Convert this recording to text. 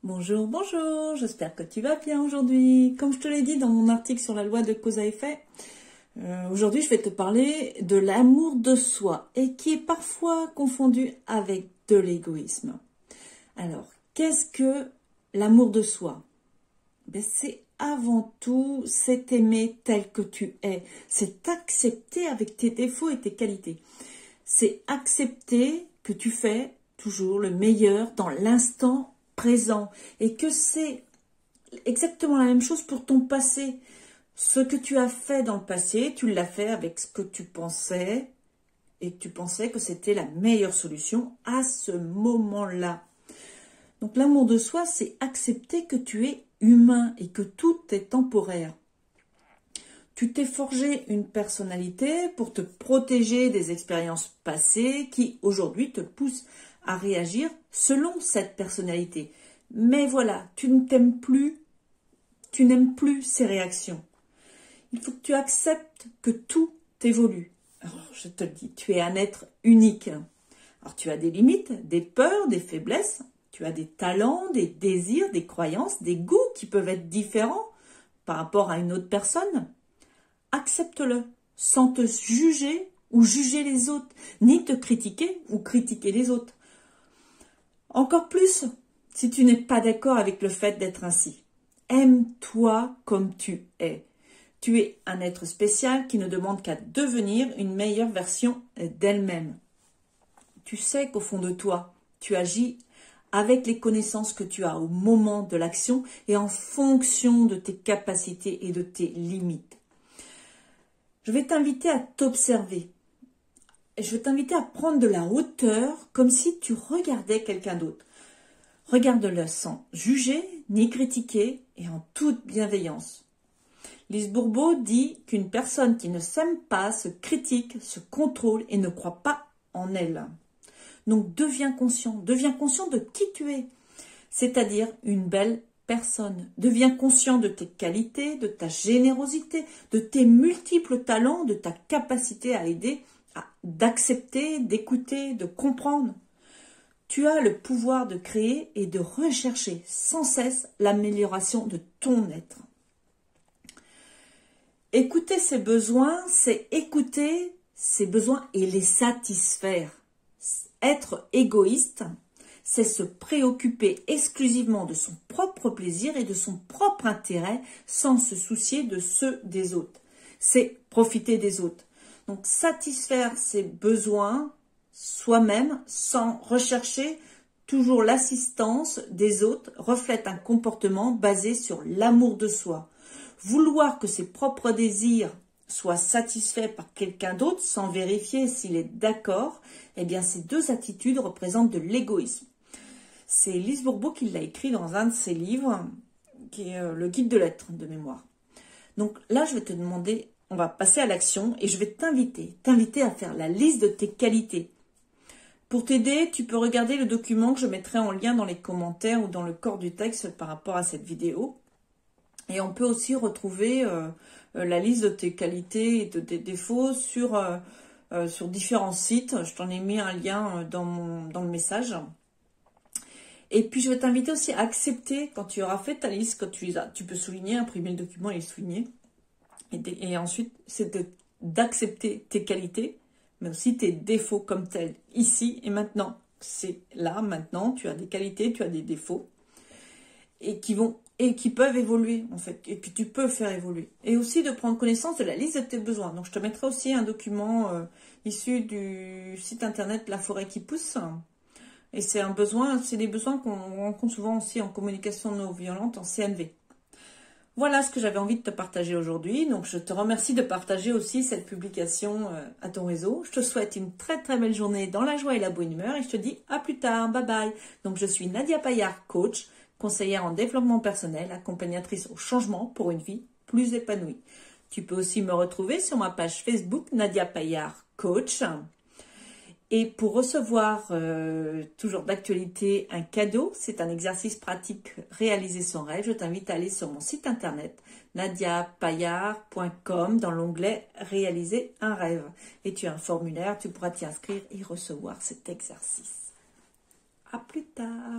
Bonjour, bonjour, j'espère que tu vas bien aujourd'hui. Comme je te l'ai dit dans mon article sur la loi de cause à effet, aujourd'hui je vais te parler de l'amour de soi et qui est parfois confondu avec de l'égoïsme. Alors, qu'est-ce que l'amour de soi? C'est avant tout, c'est t'aimer tel que tu es, c'est t'accepter avec tes défauts et tes qualités. C'est accepter que tu fais toujours le meilleur dans l'instant présent et que c'est exactement la même chose pour ton passé. Ce que tu as fait dans le passé, tu l'as fait avec ce que tu pensais et que tu pensais que c'était la meilleure solution à ce moment-là. Donc l'amour de soi, c'est accepter que tu es humain et que tout est temporaire. Tu t'es forgé une personnalité pour te protéger des expériences passées qui aujourd'hui te poussent à réagir selon cette personnalité. Mais voilà, tu ne t'aimes plus, tu n'aimes plus ces réactions. Il faut que tu acceptes que tout évolue. Alors, je te le dis, tu es un être unique. Alors, tu as des limites, des peurs, des faiblesses, tu as des talents, des désirs, des croyances, des goûts qui peuvent être différents par rapport à une autre personne. Accepte-le, sans te juger ou juger les autres, ni te critiquer ou critiquer les autres. Encore plus, si tu n'es pas d'accord avec le fait d'être ainsi. Aime-toi comme tu es. Tu es un être spécial qui ne demande qu'à devenir une meilleure version d'elle-même. Tu sais qu'au fond de toi, tu agis avec les connaissances que tu as au moment de l'action et en fonction de tes capacités et de tes limites. Je vais t'inviter à t'observer. Je vais t'inviter à prendre de la hauteur comme si tu regardais quelqu'un d'autre. Regarde-le sans juger ni critiquer et en toute bienveillance. Lise Bourbeau dit qu'une personne qui ne s'aime pas se critique, se contrôle et ne croit pas en elle. Donc deviens conscient de qui tu es, c'est-à-dire une belle personne. Deviens conscient de tes qualités, de ta générosité, de tes multiples talents, de ta capacité à aider, d'accepter, d'écouter, de comprendre. Tu as le pouvoir de créer et de rechercher sans cesse l'amélioration de ton être. Écouter ses besoins, c'est écouter ses besoins et les satisfaire. Être égoïste, c'est se préoccuper exclusivement de son propre plaisir et de son propre intérêt sans se soucier de ceux des autres. C'est profiter des autres. Donc satisfaire ses besoins soi-même sans rechercher toujours l'assistance des autres reflète un comportement basé sur l'amour de soi. Vouloir que ses propres désirs soient satisfaits par quelqu'un d'autre sans vérifier s'il est d'accord, eh bien ces deux attitudes représentent de l'égoïsme. C'est Lise Bourbeau qui l'a écrit dans un de ses livres, qui est le guide de l'être de mémoire. Donc là, je vais te demander, on va passer à l'action et je vais t'inviter à faire la liste de tes qualités. Pour t'aider, tu peux regarder le document que je mettrai en lien dans les commentaires ou dans le corps du texte par rapport à cette vidéo. Et on peut aussi retrouver la liste de tes qualités et de tes défauts sur différents sites. Je t'en ai mis un lien dans le message. Et puis, je vais t'inviter aussi à accepter, quand tu auras fait ta liste, quand tu peux souligner, imprimer le document et le souligner. Et ensuite, c'est d'accepter tes qualités, mais aussi tes défauts comme tels, ici et maintenant. C'est là, maintenant, tu as des qualités, tu as des défauts, et qui peuvent évoluer, en fait, et que tu peux faire évoluer. Et aussi de prendre connaissance de la liste de tes besoins. Donc, je te mettrai aussi un document issu du site internet La Forêt qui pousse. Et c'est des besoins qu'on rencontre souvent aussi en communication non violente, en CNV. Voilà ce que j'avais envie de te partager aujourd'hui. Donc, je te remercie de partager aussi cette publication à ton réseau. Je te souhaite une très très belle journée dans la joie et la bonne humeur. Et je te dis à plus tard. Bye bye. Donc, je suis Nadia Payard, coach, conseillère en développement personnel, accompagnatrice au changement pour une vie plus épanouie. Tu peux aussi me retrouver sur ma page Facebook Nadia Payard, coach. Et pour recevoir toujours d'actualité un cadeau, c'est un exercice pratique réaliser son rêve. Je t'invite à aller sur mon site internet nadiapayard.com dans l'onglet réaliser un rêve. Et tu as un formulaire, tu pourras t'y inscrire et recevoir cet exercice. À plus tard.